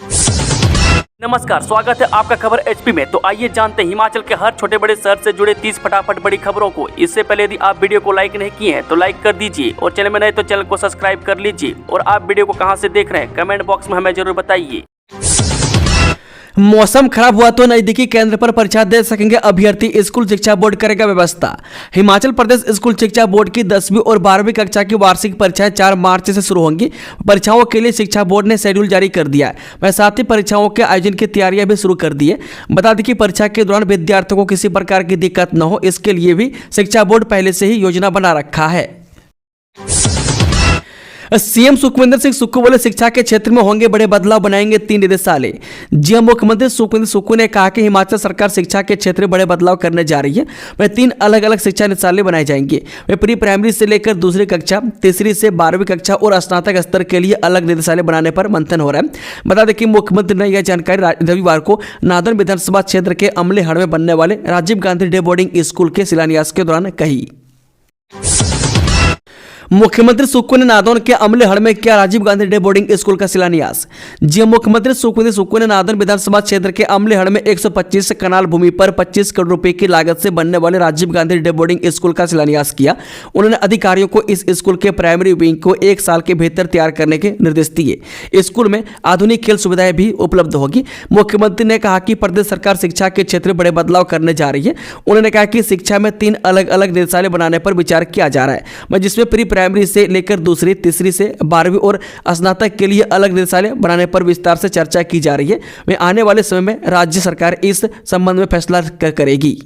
नमस्कार, स्वागत है आपका खबर एचपी में। तो आइए जानते हैं हिमाचल के हर छोटे बड़े शहर से जुड़े 30 फटाफट बड़ी खबरों को। इससे पहले यदि आप वीडियो को लाइक नहीं किए हैं तो लाइक कर दीजिए और चैनल में नए तो चैनल को सब्सक्राइब कर लीजिए। और आप वीडियो को कहां से देख रहे हैं कमेंट बॉक्स में हमें जरूर बताइए। मौसम खराब हुआ तो नजदीकी केंद्र पर परीक्षा दे सकेंगे अभ्यर्थी, स्कूल शिक्षा बोर्ड करेगा व्यवस्था। हिमाचल प्रदेश स्कूल शिक्षा बोर्ड की 10वीं और 12वीं कक्षा की वार्षिक परीक्षाएं 4 मार्च से शुरू होंगी। परीक्षाओं के लिए शिक्षा बोर्ड ने शेड्यूल जारी कर दिया है। वह साथ ही परीक्षाओं के आयोजन की तैयारियां भी शुरू कर दी है। बता दें कि परीक्षा के दौरान विद्यार्थियों को किसी प्रकार की दिक्कत न हो, इसके लिए भी शिक्षा बोर्ड पहले से ही योजना बना रखा है। सीएम सुखविंदर सिंह सुक्खू बोले शिक्षा के क्षेत्र में होंगे बड़े बदलाव, बनाएंगे 3 निदेशालय। जी मुख्यमंत्री सुखविंदर सुक्खू ने कहा कि हिमाचल सरकार शिक्षा के क्षेत्र में बड़े बदलाव करने जा रही है। वह 3 अलग अलग शिक्षा निदेशालय बनाए जाएंगे। वे प्री प्राइमरी से लेकर दूसरी कक्षा, तीसरी से 12वीं कक्षा और स्नातक स्तर के लिए अलग निदेशालय बनाने पर मंथन हो रहा है। बता दें कि मुख्यमंत्री ने यह जानकारी रविवार को नादौन विधानसभा क्षेत्र के अमलेहड़ में बनने वाले Rajiv Gandhi day boarding school के शिलान्यास के दौरान कही। मुख्यमंत्री सुक्खू ने नादौन के अमलेहड़ में किया Rajiv Gandhi day boarding school का शिलान्यास। जी मुख्यमंत्री सुखविंदर सुक्खू ने नादौन विधानसभा क्षेत्र के अमलेहड़ में 125 कनाल भूमि पर 25 करोड़ रुपए की लागत से बनने वाले Rajiv Gandhi day boarding school का शिलान्यास किया। उन्होंने अधिकारियों को इस स्कूल के प्राइमरी विंग को 1 साल के भीतर तैयार करने के निर्देश दिए। स्कूल में आधुनिक खेल सुविधाएं भी उपलब्ध होगी। मुख्यमंत्री ने कहा कि प्रदेश सरकार शिक्षा के क्षेत्र में बड़े बदलाव करने जा रही है। उन्होंने कहा कि शिक्षा में 3 अलग अलग निदेशालय बनाने पर विचार किया जा रहा है, जिसमें प्री प्राइमरी से लेकर दूसरी, तीसरी से 12वीं और स्नातक के लिए अलग निदेशालय बनाने पर विस्तार से चर्चा की जा रही है। वह आने वाले समय में राज्य सरकार इस संबंध में फैसला करेगी।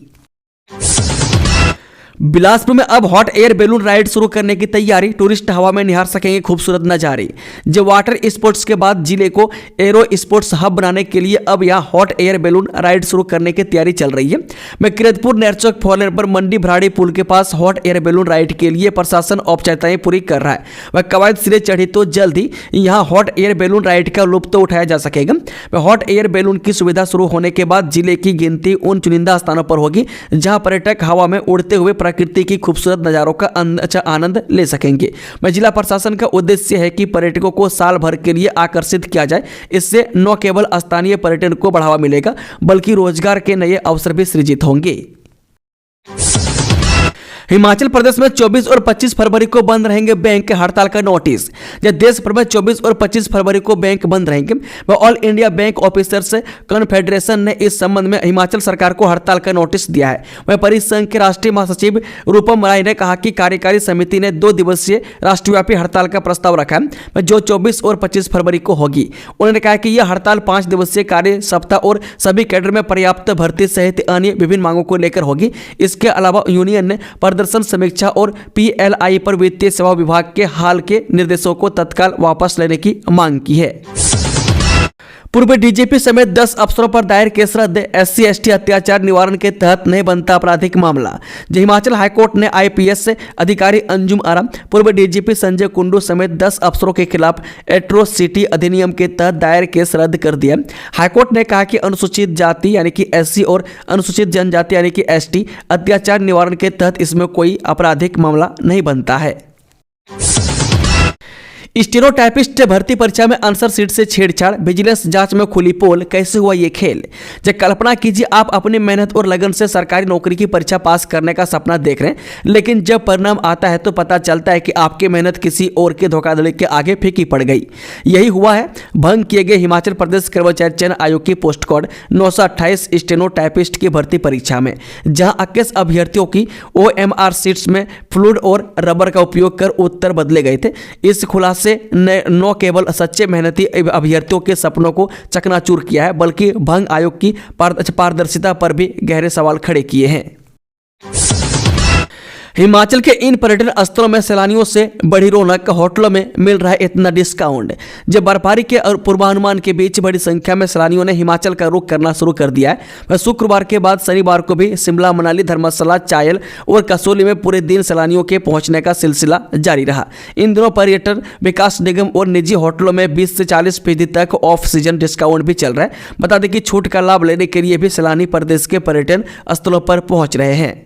बिलासपुर में अब हॉट एयर बैलून राइड शुरू करने की तैयारी, टूरिस्ट हवा में निहार सकेंगे खूबसूरत नज़ारे। जो वाटर स्पोर्ट्स के बाद जिले को एरो स्पोर्ट्स हब बनाने के लिए अब यहां हॉट एयर बैलून राइड शुरू करने की तैयारी चल रही है। किरतपुर नेरचौक फोरलेन पर मंडी भराड़ी पुल के पास हॉट एयर बैलून राइड के लिए प्रशासन औपचारिकताएं पूरी कर रहा है। वह कवायद सिरे चढ़ी तो जल्द ही यहां हॉट एयर बैलून राइड का लुत्फ उठाया जा सकेगा। हॉट एयर बैलून की सुविधा शुरू होने के बाद जिले की गिनती उन चुनिंदा स्थानों पर होगी जहां पर्यटक हवा में उड़ते हुए प्रकृति की खूबसूरत नजारों का अच्छा आनंद ले सकेंगे। जिला प्रशासन का उद्देश्य है कि पर्यटकों को साल भर के लिए आकर्षित किया जाए। इससे न केवल स्थानीय पर्यटन को बढ़ावा मिलेगा बल्कि रोजगार के नए अवसर भी सृजित होंगे। हिमाचल प्रदेश में 24 और 25 फरवरी को बंद रहेंगे बैंक के हड़ताल का नोटिस। जब देश भर में 24 और 25 फरवरी को बैंक बंद रहेंगे, वह all India bank officers confederation ने इस संबंध में हिमाचल सरकार को हड़ताल का नोटिस दिया है। वह परिसंघ के राष्ट्रीय महासचिव रूपम राय ने कहा कि कार्यकारी समिति ने 2 दिवसीय राष्ट्रव्यापी हड़ताल का प्रस्ताव रखा है, जो 24 और 25 फरवरी को होगी। उन्होंने कहा कि यह हड़ताल 5 दिवसीय कार्य सप्ताह और सभी कैडर में पर्याप्त भर्ती सहित अन्य विभिन्न मांगों को लेकर होगी। इसके अलावा यूनियन ने प्रदर्शन समीक्षा और पीएलआई पर वित्तीय सेवा विभाग के हाल के निर्देशों को तत्काल वापस लेने की मांग की है। पूर्व डीजीपी समेत 10 अफसरों पर दायर केस रद्द, SC/ST अत्याचार निवारण के तहत नहीं बनता आपराधिक मामला। हिमाचल हाईकोर्ट ने आईपीएस अधिकारी अंजुम आरा, पूर्व डीजीपी संजय कुंडू समेत 10 अफसरों के खिलाफ एट्रोसिटी अधिनियम के तहत दायर केस रद्द कर दिया। हाईकोर्ट ने कहा कि अनुसूचित जाति यानी कि SC और अनुसूचित जनजाति यानी कि ST अत्याचार निवारण के तहत इसमें कोई आपराधिक मामला नहीं बनता है। स्टेनोटाइपिस्ट भर्ती परीक्षा में आंसर सीट से छेड़छाड़, विजिलेंस जांच में खुली पोल, कैसे हुआ ये खेल। जब कल्पना कीजिए आप अपनी मेहनत और लगन से सरकारी नौकरी की परीक्षा पास करने का सपना देख रहे हैं, लेकिन जब परिणाम आता है तो पता चलता है कि आपकी मेहनत किसी और के धोखाधड़ी के आगे फीकी पड़ गई। यही हुआ है भंग किए गए हिमाचल प्रदेश कर्मचारी चयन आयोग की पोस्ट कोड 928 स्टेनोटाइपिस्ट की भर्ती परीक्षा में, जहां 21 अभ्यर्थियों की OMR सीट्स में फ्लूइड और रबर का उपयोग कर उत्तर बदले गए थे। इस खुलासे से न केवल सच्चे मेहनती अभ्यर्थियों के सपनों को चकनाचूर किया है बल्कि भंग आयोग की पारदर्शिता पर भी गहरे सवाल खड़े किए हैं। हिमाचल के इन पर्यटन स्थलों में सैलानियों से बड़ी रौनक, होटलों में मिल रहा है इतना डिस्काउंट। जब बर्फबारी के और पूर्वानुमान के बीच बड़ी संख्या में सैलानियों ने हिमाचल का रुख करना शुरू कर दिया है। वह शुक्रवार के बाद शनिवार को भी शिमला, मनाली, धर्मशाला, चायल और कसोली में पूरे दिन सैलानियों के पहुंचने का सिलसिला जारी रहा। इन दिनों पर्यटन विकास निगम और निजी होटलों में 20 से 40% तक ऑफ सीजन डिस्काउंट भी चल रहा है। बता दें कि छूट का लाभ लेने के लिए भी सैलानी प्रदेश के पर्यटन स्थलों पर पहुंच रहे हैं।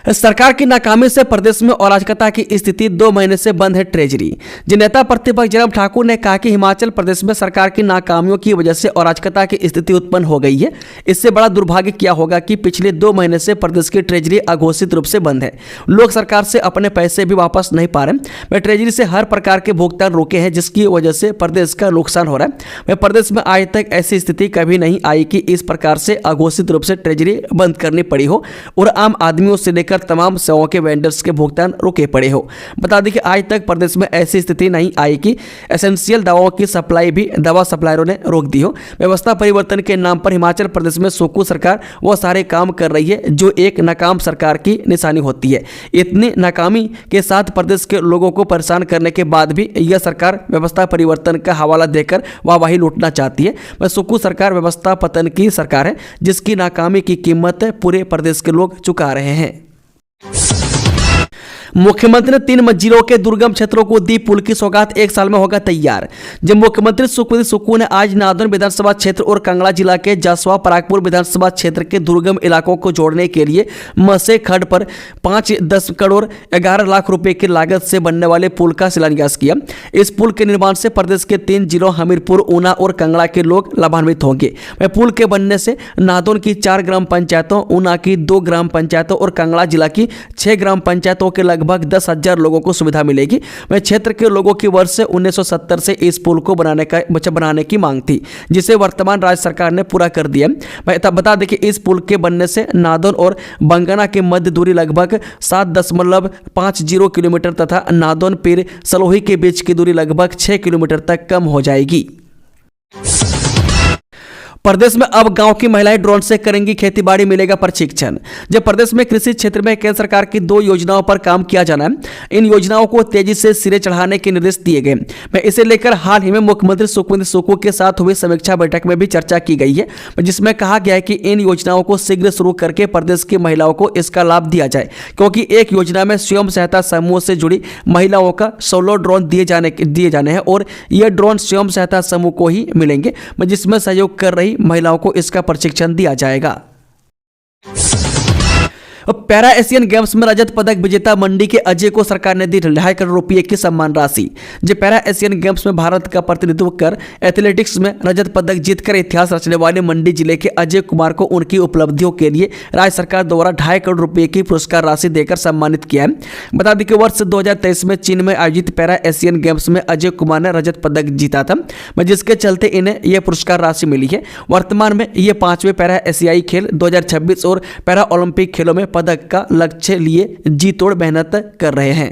सरकार की नाकामी से प्रदेश में अराजकता की स्थिति 2 महीने से बंद है ट्रेजरी। जी नेता प्रतिपक्ष जयराम ठाकुर ने कहा कि हिमाचल प्रदेश में सरकार की नाकामियों की वजह से अराजकता की स्थिति उत्पन्न हो गई है। इससे बड़ा दुर्भाग्य क्या होगा कि पिछले 2 महीने से प्रदेश की ट्रेजरी अघोषित रूप से बंद है। लोग सरकार से अपने पैसे भी वापस नहीं पा रहे। वह ट्रेजरी से हर प्रकार के भुगतान रोके हैं, जिसकी वजह से प्रदेश का नुकसान हो रहा है। वह प्रदेश में आज तक ऐसी स्थिति कभी नहीं आई कि इस प्रकार से अघोषित रूप से ट्रेजरी बंद करनी पड़ी हो और आम आदमियों से लेकर तमाम सेवाओं के वेंडर्स के भुगतान रुके पड़े हो। बता दें कि आज तक प्रदेश में ऐसी स्थिति नहीं आई कि एसेंशियल दवाओं की सप्लाई भी दवा सप्लायरों ने रोक दी हो। व्यवस्था परिवर्तन के नाम पर हिमाचल प्रदेश में सुक्खू सरकार वो सारे काम कर रही है जो एक नाकाम सरकार की निशानी होती है। इतनी नाकामी के साथ प्रदेश के लोगों को परेशान करने के बाद भी यह सरकार व्यवस्था परिवर्तन का हवाला देकर वाहवाही लूटना चाहती है। वह सुक्खू सरकार व्यवस्था पतन की सरकार है, जिसकी नाकामी की कीमत पूरे प्रदेश के लोग चुका रहे हैं। मुख्यमंत्री ने 3 मंजिलों के दुर्गम क्षेत्रों को दी पुल की सौगात, 1 साल में होगा तैयार। जब मुख्यमंत्री सुखविंदर सुक्खू ने आज नादौन विधानसभा क्षेत्र और कांगड़ा जिला के जसवा परागपुर विधानसभा क्षेत्र के दुर्गम इलाकों को जोड़ने के लिए मसे खड्ड पर 5-10 करोड़ 11 लाख रुपए की लागत से बनने वाले पुल का शिलान्यास किया। इस पुल के निर्माण से प्रदेश के 3 जिलों हमीरपुर, ऊना और कांगड़ा के लोग लाभान्वित होंगे। वह पुल के बनने से नादौन की 4 ग्राम पंचायतों, ऊना की 2 ग्राम पंचायतों और कांगड़ा जिला की 6 ग्राम पंचायतों के लगभग 10,000 लोगों को सुविधा मिलेगी। वह क्षेत्र के लोगों की वर्ष से 1970 से इस पुल को बनाने की मांग थी, जिसे वर्तमान राज्य सरकार ने पूरा कर दिया। बता दें कि इस पुल के बनने से नादौन और बंगाना के मध्य दूरी लगभग 7.50 किलोमीटर तथा नादौन पीर सलोही के बीच की दूरी लगभग 6 किलोमीटर तक कम हो जाएगी। प्रदेश में अब गांव की महिलाएं ड्रोन से करेंगी खेतीबाड़ी, मिलेगा प्रशिक्षण। जब प्रदेश में कृषि क्षेत्र में केंद्र सरकार की 2 योजनाओं पर काम किया जाना है, इन योजनाओं को तेजी से सिरे चढ़ाने के निर्देश दिए गए। मैं इसे लेकर हाल ही में मुख्यमंत्री सुखविंदर सुक्खू के साथ हुई समीक्षा बैठक में भी चर्चा की गई है, जिसमें कहा गया है कि इन योजनाओं को शीघ्र शुरू करके प्रदेश की महिलाओं को इसका लाभ दिया जाए, क्योंकि एक योजना में स्वयं सहायता समूह से जुड़ी महिलाओं का 16 ड्रोन दिए जाने हैं और ये ड्रोन स्वयं सहायता समूह को ही मिलेंगे, जिसमें सहयोग कर रही महिलाओं को इसका प्रशिक्षण दिया जाएगा। पैरा एशियन गेम्स में रजत पदक विजेता मंडी के अजय को सरकार ने दी 2.5 करोड़ रुपए की सम्मान राशि। जो पैरा एशियन गेम्स में भारत का प्रतिनिधित्व कर एथलेटिक्स में रजत पदक जीतकर इतिहास रचने वाले मंडी जिले के अजय कुमार को उनकी उपलब्धियों के लिए राज्य सरकार द्वारा 2.5 करोड़ रुपए की पुरस्कार राशि देकर सम्मानित किया है। बता दें कि वर्ष 2023 में चीन में आयोजित पैरा एशियन गेम्स में अजय कुमार ने रजत पदक जीता था, जिसके चलते इन्हें यह पुरस्कार राशि मिली है। वर्तमान में ये 5वें पैरा एशियाई खेल 2026 और पैरा ओलंपिक खेलों में पदक का लक्ष्य लिए जी तोड़ मेहनत कर रहे हैं।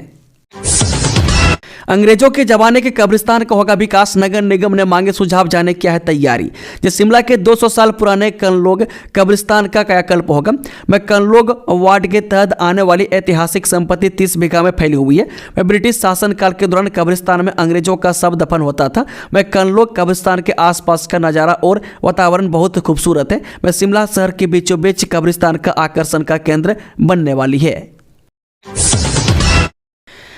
अंग्रेजों के जमाने के कब्रिस्तान का होगा विकास, नगर निगम ने मांगे सुझाव, जाने क्या है तैयारी। जो शिमला के 200 साल पुराने कनलोग कब्रिस्तान का कायाकल्प होगा। मैं कनलोग वार्ड के तहत आने वाली ऐतिहासिक संपत्ति 30 बीघा में फैली हुई है। मैं ब्रिटिश शासनकाल के दौरान कब्रिस्तान में अंग्रेजों का शव दफन होता था। मैं कनलोग कब्रिस्तान के आसपास का नज़ारा और वातावरण बहुत खूबसूरत है। मैं शिमला शहर के बीचों बीच कब्रिस्तान का आकर्षण का केंद्र बनने वाली है।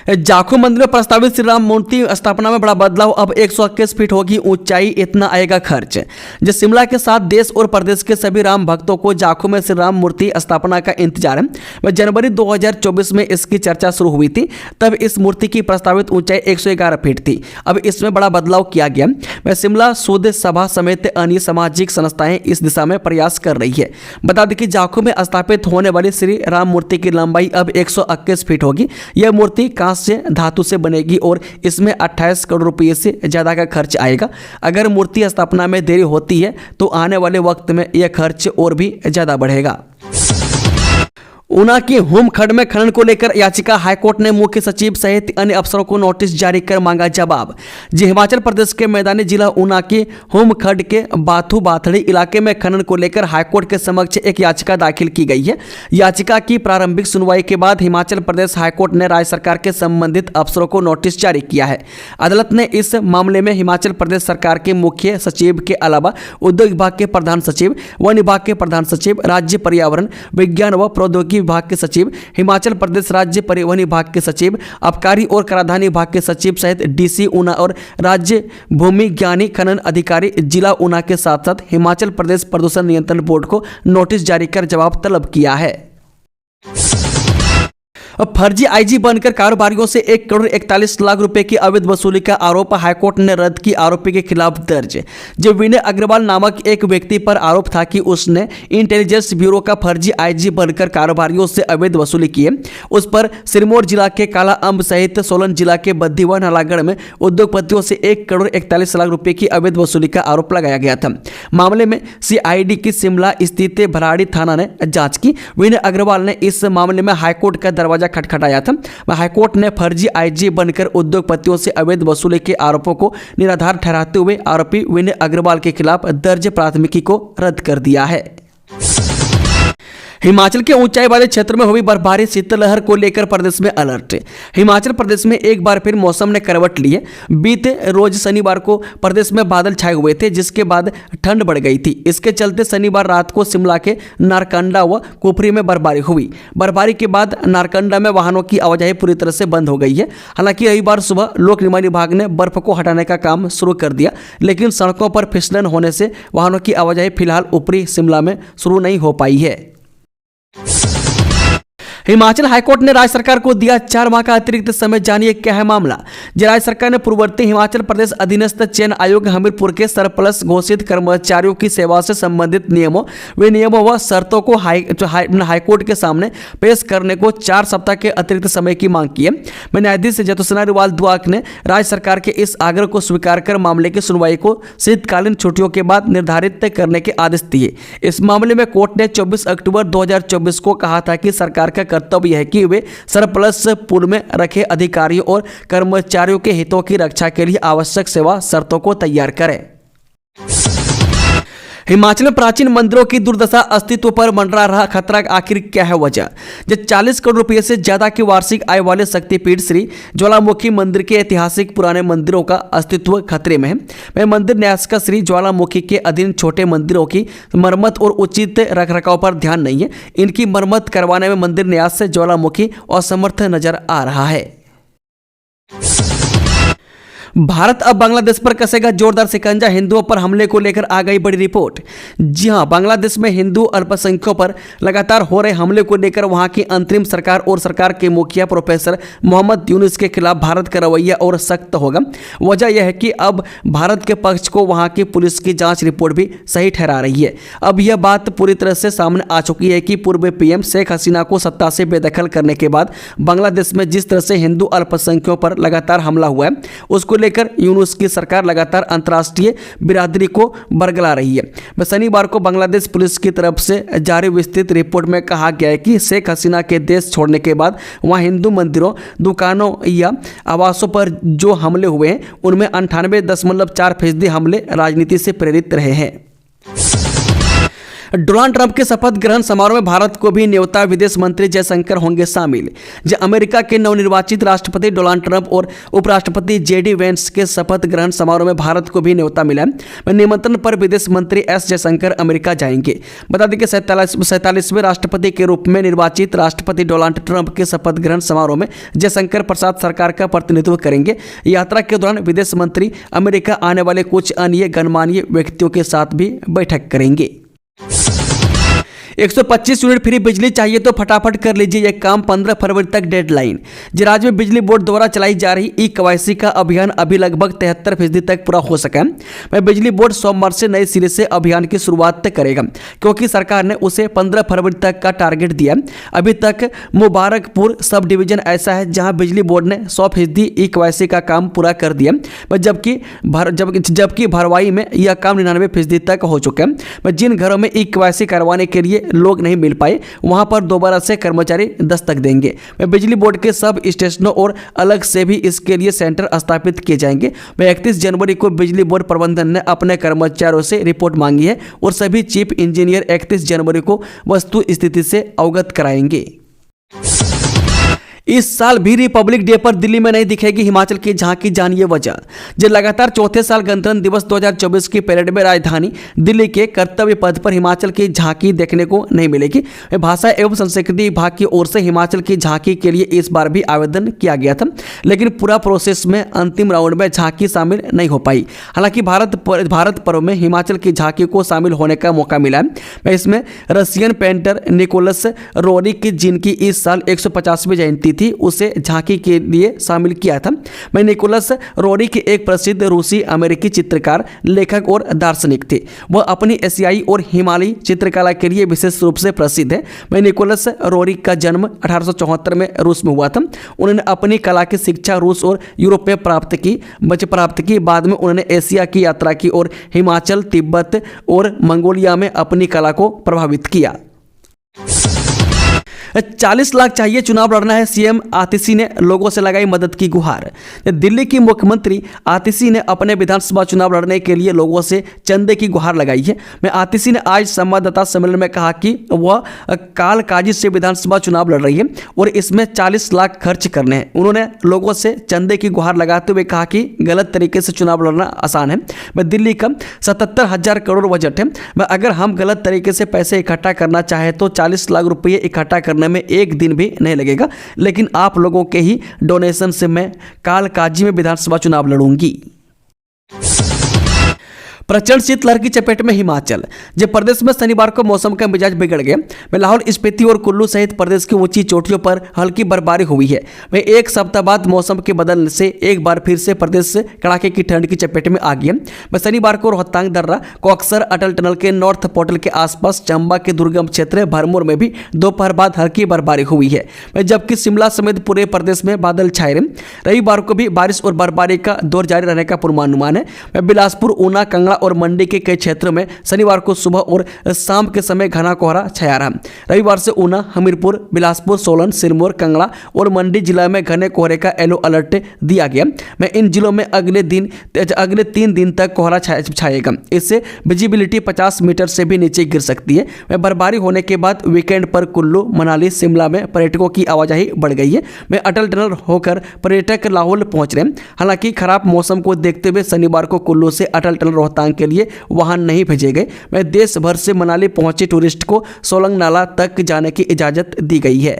जाखू मंदिर में प्रस्तावित श्री राम मूर्ति स्थापना में बड़ा बदलाव, अब 121 फीट होगी ऊंचाई, इतना आएगा खर्च। जिस शिमला के साथ देश और प्रदेश के सभी राम भक्तों को जाखू में श्री राम मूर्ति स्थापना का इंतजार है। वह जनवरी 2024 में इसकी चर्चा शुरू हुई थी, तब इस मूर्ति की प्रस्तावित ऊंचाई 111 फीट थी। अब इसमें बड़ा बदलाव किया गया। वह शिमला सूद सभा समेत अन्य सामाजिक संस्थाएं इस दिशा में प्रयास कर रही है। बता दें कि जाखू में स्थापित होने वाली श्री राम मूर्ति की लंबाई अब 121 फीट होगी। यह मूर्ति से धातु से बनेगी और इसमें 28 करोड़ रुपए से ज्यादा का खर्च आएगा। अगर मूर्ति स्थापना में देरी होती है तो आने वाले वक्त में यह खर्च और भी ज्यादा बढ़ेगा। ऊना की हुम खड्ड में खनन को लेकर याचिका, हाईकोर्ट ने मुख्य सचिव सहित अन्य अफसरों को नोटिस जारी कर मांगा जवाब। जी हिमाचल प्रदेश के मैदानी जिला ऊना के हुम खड्ड के बाथू बाथड़ी इलाके में खनन को लेकर हाईकोर्ट के समक्ष एक याचिका दाखिल की गई है। याचिका की प्रारंभिक सुनवाई के बाद हिमाचल प्रदेश हाईकोर्ट ने राज्य सरकार के संबंधित अफसरों को नोटिस जारी किया है। अदालत ने इस मामले में हिमाचल प्रदेश सरकार के मुख्य सचिव के अलावा उद्योग विभाग के प्रधान सचिव, वन विभाग के प्रधान सचिव, राज्य पर्यावरण विज्ञान व प्रौद्योगिकी विभाग के सचिव, हिमाचल प्रदेश राज्य परिवहन विभाग के सचिव, आबकारी और कराधान विभाग के सचिव सहित डीसी ऊना और राज्य भूमि ज्ञानी खनन अधिकारी जिला ऊना के साथ साथ हिमाचल प्रदेश प्रदूषण नियंत्रण बोर्ड को नोटिस जारी कर जवाब तलब किया है। फर्जी आईजी बनकर कारोबारियों से 1 करोड़ 41 लाख रुपए की अवैध वसूली का आरोप हाईकोर्ट ने रद्द की। आरोपी के खिलाफ दर्ज जब विनय अग्रवाल नामक एक व्यक्ति पर आरोप था कि उसने इंटेलिजेंस ब्यूरो का फर्जी आईजी बनकर कारोबारियों से अवैध वसूली की है। उस पर सिरमौर जिला के काला अम्ब सहित सोलन जिला के बद्दी व नालागढ़ में उद्योगपतियों से 1 करोड़ 41 लाख रुपए की अवैध वसूली का आरोप लगाया गया था। मामले में सीआईडी की शिमला स्थित भराड़ी थाना ने जांच की। विनय अग्रवाल ने इस मामले में हाईकोर्ट का दरवाजा खटखटाया था। हाईकोर्ट ने फर्जी आईजी बनकर उद्योगपतियों से अवैध वसूली के आरोपों को निराधार ठहराते हुए आरोपी विनय अग्रवाल के खिलाफ दर्ज प्राथमिकी को रद्द कर दिया है। हिमाचल के ऊंचाई वाले क्षेत्र में हुई बर्फबारी, शीतलहर को लेकर प्रदेश में अलर्ट। हिमाचल प्रदेश में एक बार फिर मौसम ने करवट ली है। बीते रोज शनिवार को प्रदेश में बादल छाए हुए थे, जिसके बाद ठंड बढ़ गई थी। इसके चलते शनिवार रात को शिमला के नारकंडा व कुफरी में बर्फबारी हुई। बर्फबारी के बाद नारकंडा में वाहनों की आवाजाही पूरी तरह से बंद हो गई है। हालांकि रविवार सुबह लोक निर्माण विभाग ने बर्फ को हटाने का काम शुरू कर दिया, लेकिन सड़कों पर फिसलन होने से वाहनों की आवाजाही फिलहाल ऊपरी शिमला में शुरू नहीं हो पाई है। हिमाचल हाईकोर्ट ने राज्य सरकार को दिया 4 माह का अतिरिक्त समय। जानिए क्या है मामला। राज्य सरकार ने पूर्ववर्ती हिमाचल प्रदेश अधीनस्थ चयन आयोग हमीरपुर के सरप्लस घोषित कर्मचारियों की सेवा से संबंधित नियमों व शर्तों को हाईकोर्ट के सामने पेश करने को 4 सप्ताह के अतिरिक्त समय की मांग की है। न्यायाधीश जतुसना रिवाल दुआक ने राज्य सरकार के इस आग्रह को स्वीकार कर मामले की सुनवाई को शीतकालीन छुट्टियों के बाद निर्धारित करने के आदेश दिए। इस मामले में कोर्ट ने 24 अक्टूबर 2024 को कहा था कि सरकार का कर्तव्य है कि वे सरप्लस पूल में रखे अधिकारियों और कर्मचारियों के हितों की रक्षा के लिए आवश्यक सेवा शर्तों को तैयार करें। हिमाचल में प्राचीन मंदिरों की दुर्दशा, अस्तित्व पर मंडरा रहा खतरा, आखिर क्या है वजह। जब 40 करोड़ रुपए से ज्यादा की वार्षिक आय वाले शक्तिपीठ श्री ज्वालामुखी मंदिर के ऐतिहासिक पुराने मंदिरों का अस्तित्व खतरे में है। मंदिर न्यास का श्री ज्वालामुखी के अधीन छोटे मंदिरों की मरम्मत और उचित रखरखाव पर ध्यान नहीं है। इनकी मरम्मत करवाने में मंदिर न्यास से ज्वालामुखी असमर्थ नजर आ रहा है। भारत अब बांग्लादेश पर कसेगा जोरदार शिकंजा, हिंदुओं पर हमले को लेकर आ गई बड़ी रिपोर्ट। जी हां, बांग्लादेश में हिंदू अल्पसंख्यकों पर लगातार हो रहे हमले को लेकर वहां की अंतरिम सरकार और सरकार के मुखिया प्रोफेसर मोहम्मद यूनुस के खिलाफ भारत का रवैया और सख्त होगा। वजह यह है कि अब भारत के पक्ष को वहां की पुलिस की जांच रिपोर्ट भी सही ठहरा रही है। अब यह बात पूरी तरह से सामने आ चुकी है कि पूर्व पीएम शेख हसीना को सत्ता से बेदखल करने के बाद बांग्लादेश में जिस तरह से हिंदू अल्पसंख्यकों पर लगातार हमला हुआ है, उसको लेकर यूनुस की सरकार लगातार अंतर्राष्ट्रीय बिरादरी को बरगला रही है। शनिवार को बांग्लादेश पुलिस की तरफ से जारी विस्तृत रिपोर्ट में कहा गया है कि शेख हसीना के देश छोड़ने के बाद वहां हिंदू मंदिरों, दुकानों या आवासों पर जो हमले हुए हैं, उनमें 98.4% हमले राजनीति से प्रेरित रहे हैं। डोनाल्ड ट्रंप के शपथ ग्रहण समारोह में भारत को भी न्योता, विदेश मंत्री जयशंकर होंगे शामिल। अमेरिका के नवनिर्वाचित राष्ट्रपति डोनाल्ड ट्रंप और उपराष्ट्रपति जेडी वेंस के शपथ ग्रहण समारोह में भारत को भी न्योता मिला है। निमंत्रण पर विदेश मंत्री एस जयशंकर अमेरिका जाएंगे। बता दें कि 47वें राष्ट्रपति के रूप में निर्वाचित राष्ट्रपति डोनाल्ड ट्रंप के शपथ ग्रहण समारोह में जयशंकर प्रसाद सरकार का प्रतिनिधित्व करेंगे। यात्रा के दौरान विदेश मंत्री अमेरिका आने वाले कुछ अन्य गणमान्य व्यक्तियों के साथ भी बैठक करेंगे। 125 यूनिट फ्री बिजली चाहिए तो फटाफट कर लीजिए यह काम, 15 फरवरी तक डेडलाइन। राज्य में बिजली बोर्ड द्वारा चलाई जा रही ई-केवाईसी का अभियान अभी लगभग 73% तक पूरा हो सका है। बिजली बोर्ड सोमवार से नए सिरे से अभियान की शुरुआत करेगा, क्योंकि सरकार ने उसे 15 फरवरी तक का टारगेट दिया। अभी तक मुबारकपुर सब डिवीजन ऐसा है जहां बिजली बोर्ड ने 100% ई-केवाईसी का काम पूरा कर दिया, जबकि भरवाई में यह काम 99% तक हो चुका है। जिन घरों में ई-केवाईसी करवाने के लिए लोग नहीं मिल पाए, वहां पर दोबारा से कर्मचारी दस्तक देंगे। बिजली बोर्ड के सब स्टेशनों और अलग से भी इसके लिए सेंटर स्थापित किए जाएंगे। 31 जनवरी को बिजली बोर्ड प्रबंधन ने अपने कर्मचारियों से रिपोर्ट मांगी है और सभी चीफ इंजीनियर 31 जनवरी को वस्तु स्थिति से अवगत कराएंगे। इस साल भी रिपब्लिक डे पर दिल्ली में नहीं दिखेगी हिमाचल की झांकी, जानिए वजह। जो लगातार चौथे साल गणतंत्र दिवस 2024 की परेड में राजधानी दिल्ली के कर्तव्य पथ पर हिमाचल की झांकी देखने को नहीं मिलेगी। भाषा एवं संस्कृति विभाग की ओर से हिमाचल की झांकी के लिए इस बार भी आवेदन किया गया था, लेकिन पूरा प्रोसेस में अंतिम राउंड में झांकी शामिल नहीं हो पाई। हालांकि भारत पर्व में हिमाचल की झांकी को शामिल होने का मौका मिला है। इसमें रशियन पेंटर निकोलस रोरिक, जिनकी इस साल 150वीं जयंती थी, उसे झांकी के लिए शामिल किया था। निकोलस रोरिक एक प्रसिद्ध रूसी अमेरिकी चित्रकार, लेखक और दार्शनिक थे। वह अपनी एशियाई और हिमालयी चित्रकला के लिए विशेष रूप से प्रसिद्ध है। निकोलस रोरिक का जन्म 1874 में रूस में हुआ था। उन्होंने अपनी कला की शिक्षा रूस और यूरोप में प्राप्त की। बाद में उन्होंने एशिया की यात्रा की और हिमाचल, तिब्बत और मंगोलिया में अपनी कला को प्रभावित किया। 40 लाख चाहिए, चुनाव लड़ना है, सीएम आतिशी ने लोगों से लगाई मदद की गुहार। दिल्ली की मुख्यमंत्री आतिशी ने अपने विधानसभा चुनाव लड़ने के लिए लोगों से चंदे की गुहार लगाई है। आतिशी ने आज संवाददाता सम्मेलन में कहा कि वह कालकाजी से विधानसभा चुनाव लड़ रही है और इसमें 40 लाख खर्च करने हैं। उन्होंने लोगों से चंदे की गुहार लगाते हुए कहा कि गलत तरीके से चुनाव लड़ना आसान है। दिल्ली का 77,000 करोड़ बजट है। अगर हम गलत तरीके से पैसे इकट्ठा करना चाहें तो 40 लाख रुपये इकट्ठा करने में एक दिन भी नहीं लगेगा, लेकिन आप लोगों के ही डोनेशन से मैं कालकाजी में विधानसभा चुनाव लड़ूंगी। प्रचंड शीतलहर की चपेट में हिमाचल। जब प्रदेश में शनिवार को मौसम का मिजाज बिगड़ गया। लाहौल स्पीति और कुल्लू सहित प्रदेश की ऊंची चोटियों पर हल्की बर्फबारी हुई है। एक सप्ताह बाद मौसम के बदलने से एक बार फिर से प्रदेश कड़ाके की ठंड की चपेट में आ गया। शनिवार को रोहतांग दर्रा, कोकसर, अटल टनल के नॉर्थ पोर्टल के आसपास, चंबा के दुर्गम क्षेत्र भरमौर में भी दोपहर बाद हल्की बर्फबारी हुई है, जबकि शिमला समेत पूरे प्रदेश में बादल छाए रहे। रविवार को भी बारिश और बर्फबारी का दौर जारी रहने का पूर्वानुमान है। बिलासपुर, ऊना, कांगड़ा और मंडी के कई क्षेत्रों में शनिवार को सुबह और शाम के समय घना कोहरा छाया रहा। रविवार से ऊना, हमीरपुर, बिलासपुर, सोलन, सिरमौर, कांगड़ा और मंडी जिला में घने कोहरे का येलो अलर्ट दिया गया। इन जिलों में अगले 3 दिन तक कोहरा छाएगा। इससे विजिबिलिटी 50 मीटर से भी नीचे गिर सकती है। बर्फबारी होने के बाद वीकेंड पर कुल्लू, मनाली, शिमला में पर्यटकों की आवाजाही बढ़ गई है। अटल टनल होकर पर्यटक लाहौल पहुंच रहे हैं। हालांकि खराब मौसम को देखते हुए शनिवार को कुल्लू से अटल टनल रोहतांग के लिए वाहन नहीं भेजे गए। देश भर से मनाली पहुंचे टूरिस्ट को सोलंग नाला तक जाने की इजाजत दी गई है।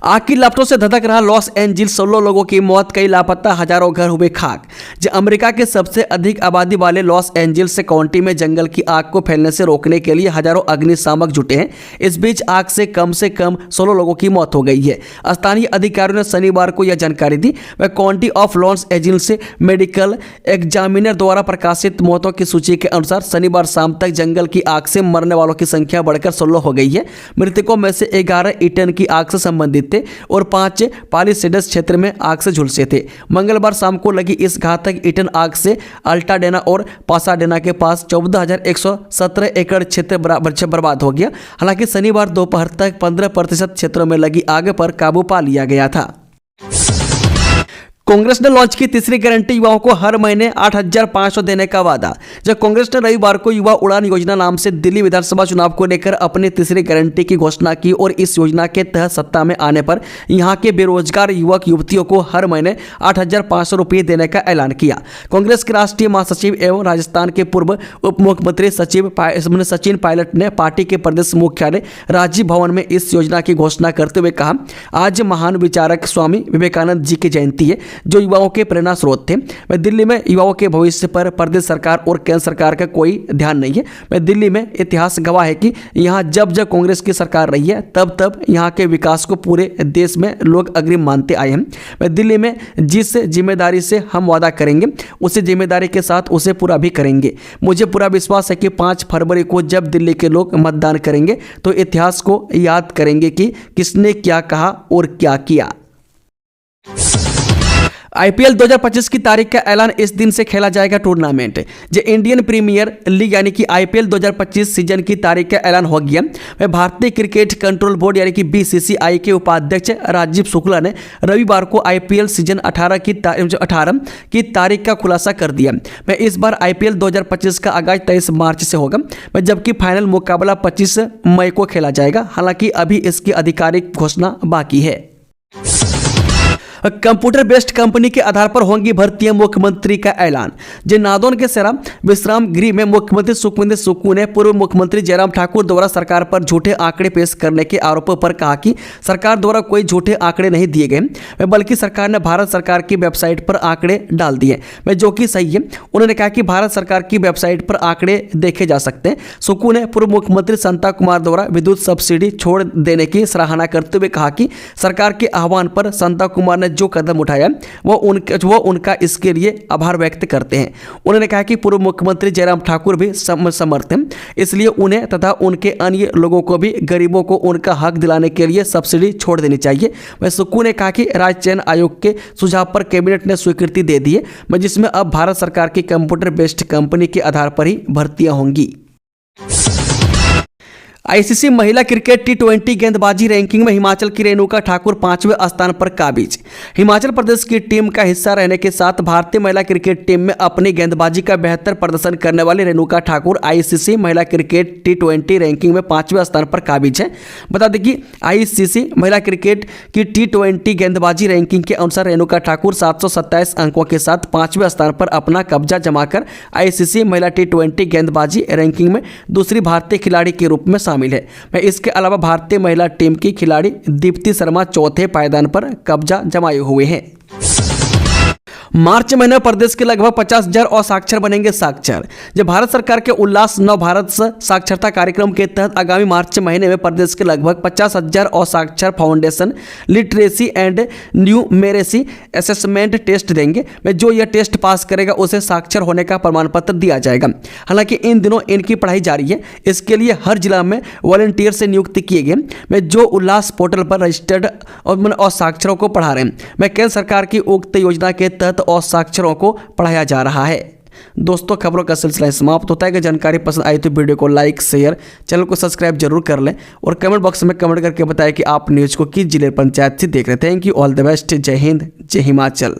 आग की लपटों से धधक रहा लॉस एंजिल्स, 16 लोगों की मौत, कई लापता, हजारों घर हुए खाक। जो अमेरिका के सबसे अधिक आबादी वाले लॉस एंजिल्स काउंटी में जंगल की आग को फैलने से रोकने के लिए हजारों अग्निशामक जुटे हैं। इस बीच आग से कम 16 लोगों की मौत हो गई है। स्थानीय अधिकारियों ने शनिवार को यह जानकारी दी। वह county of Los Angeles medical examiner द्वारा प्रकाशित मौतों की सूची के अनुसार शनिवार शाम तक जंगल की आग से मरने वालों की संख्या बढ़कर 16 हो गई है। मृतकों में से 11 ईटन की आग से संबंधित और 5 पालिसेडस क्षेत्र में आग से झुलसे थे। मंगलवार शाम को लगी इस घातक ईटन आग से अल्टाडेना और पासाडेना के पास 14,117 एकड़ क्षेत्र बर्बाद हो गया। हालांकि शनिवार दोपहर तक 15% क्षेत्रों में लगी आग पर काबू पा लिया गया था। कांग्रेस ने लॉन्च की तीसरी गारंटी, युवाओं को हर महीने 8,500 देने का वादा। जब कांग्रेस ने रविवार को युवा उड़ान योजना नाम से दिल्ली विधानसभा चुनाव को लेकर अपनी तीसरी गारंटी की घोषणा की और इस योजना के तहत सत्ता में आने पर यहां के बेरोजगार युवक युवतियों को हर महीने 8,500 रुपये देने का ऐलान किया। कांग्रेस के राष्ट्रीय महासचिव एवं राजस्थान के पूर्व उप मुख्यमंत्री सचिन पायलट ने पार्टी के प्रदेश मुख्यालय राजीव भवन में इस योजना की घोषणा करते हुए कहा, आज महान विचारक स्वामी विवेकानंद जी की जयंती है, जो युवाओं के प्रेरणा स्रोत थे। मैं दिल्ली में युवाओं के भविष्य पर प्रदेश सरकार और केंद्र सरकार का कोई ध्यान नहीं है। मैं दिल्ली में इतिहास गवाह है कि यहाँ जब कांग्रेस की सरकार रही है तब यहाँ के विकास को पूरे देश में लोग अग्रिम मानते आए हैं। मैं दिल्ली में जिस जिम्मेदारी से हम वादा करेंगे उसी जिम्मेदारी के साथ उसे पूरा भी करेंगे। मुझे पूरा विश्वास है कि 5 फरवरी को जब दिल्ली के लोग मतदान करेंगे तो इतिहास को याद करेंगे कि किसने क्या कहा और क्या किया। आईपीएल 2025 की तारीख का ऐलान इस दिन से खेला जाएगा टूर्नामेंट। जो इंडियन प्रीमियर लीग यानी कि आईपीएल 2025 सीजन की तारीख का ऐलान हो गया। वह भारतीय क्रिकेट कंट्रोल बोर्ड यानी कि बीसीसीआई के उपाध्यक्ष राजीव शुक्ला ने रविवार को आईपीएल सीजन 18 की तारीख का खुलासा कर दिया। वह इस बार आईपीएल 2025 का आगाज 23 मार्च से होगा, जबकि फाइनल मुकाबला 25 मई को खेला जाएगा। हालांकि अभी इसकी आधिकारिक घोषणा बाकी है। कंप्यूटर बेस्ड कंपनी के आधार पर होंगी भर्तियां, मुख्यमंत्री का ऐलान। जे नादौन के सेरा विश्राम गृह में मुख्यमंत्री सुखविंदर सुक्खू ने पूर्व मुख्यमंत्री जयराम ठाकुर द्वारा सरकार पर झूठे आंकड़े पेश करने के आरोपों पर कहा कि सरकार द्वारा कोई झूठे आंकड़े नहीं दिए गए, बल्कि सरकार ने भारत सरकार की वेबसाइट पर आंकड़े डाल दिए, जो कि सही है। उन्होंने कहा कि भारत सरकार की वेबसाइट पर आंकड़े देखे जा सकते हैं। सुक्खू ने पूर्व मुख्यमंत्री संता कुमार द्वारा विद्युत सब्सिडी छोड़ देने की सराहना करते हुए कहा कि सरकार के आह्वान पर संता कुमार ने जो कदम उठाया वो उनका इसके लिए आभार व्यक्त करते हैं। उन्होंने कहा कि पूर्व मुख्यमंत्री जयराम ठाकुर भी समर्थ हैं, इसलिए उन्हें तथा उनके अन्य लोगों को भी गरीबों को उनका हक दिलाने के लिए सब्सिडी छोड़ देनी चाहिए। वह सुक्खू ने कहा कि राज्य चयन आयोग के सुझाव पर कैबिनेट ने स्वीकृति दे दी है, जिसमें अब भारत सरकार की कंप्यूटर बेस्ड कंपनी के आधार पर ही भर्तियां होंगी। आईसीसी महिला क्रिकेट टी20 गेंदबाजी रैंकिंग में हिमाचल की रेणुका ठाकुर 5वें स्थान पर काबिज। हिमाचल प्रदेश की टीम का हिस्सा रहने के साथ भारतीय महिला क्रिकेट टीम में अपनी गेंदबाजी का बेहतर प्रदर्शन करने वाली रेणुका ठाकुर आईसीसी महिला क्रिकेट टी20 रैंकिंग में 5वें स्थान पर काबिज है। बता दें कि आईसीसी महिला क्रिकेट की टी20 गेंदबाजी रैंकिंग के अनुसार रेणुका ठाकुर 727 अंकों के साथ 5वें स्थान पर अपना कब्जा जमाकर आईसीसी महिला टी20 गेंदबाजी रैंकिंग में दूसरी भारतीय खिलाड़ी के रूप में शामिल है। मैं इसके अलावा भारतीय महिला टीम की खिलाड़ी दीप्ति शर्मा चौथे पायदान पर कब्जा जमाए हुए हैं। मार्च महीने में प्रदेश के लगभग 50,000 असाक्षर बनेंगे साक्षर। जब भारत सरकार के उल्लास नव भारत साक्षरता कार्यक्रम के तहत आगामी मार्च महीने में प्रदेश के लगभग 50,000 असाक्षर foundation literacy and numeracy assessment test देंगे। जो यह टेस्ट पास करेगा उसे साक्षर होने का प्रमाण पत्र दिया जाएगा। हालांकि इन दिनों इनकी पढ़ाई जारी है। इसके लिए हर जिला में वॉलंटियर से नियुक्त किए गए जो उल्लास पोर्टल पर रजिस्टर्ड असाक्षरों को पढ़ा रहे हैं। केंद्र सरकार की उक्त योजना के तहत असाक्षरों को पढ़ाया जा रहा है। दोस्तों, खबरों का सिलसिला समाप्त होता है। कि जानकारी पसंद आई तो वीडियो को लाइक शेयर चैनल को सब्सक्राइब जरूर कर लें और कमेंट बॉक्स में कमेंट करके बताएं कि आप न्यूज़ को किस जिले पंचायत से देख रहे थे। Thank you, all the best. जय हिंद, जय हिमाचल।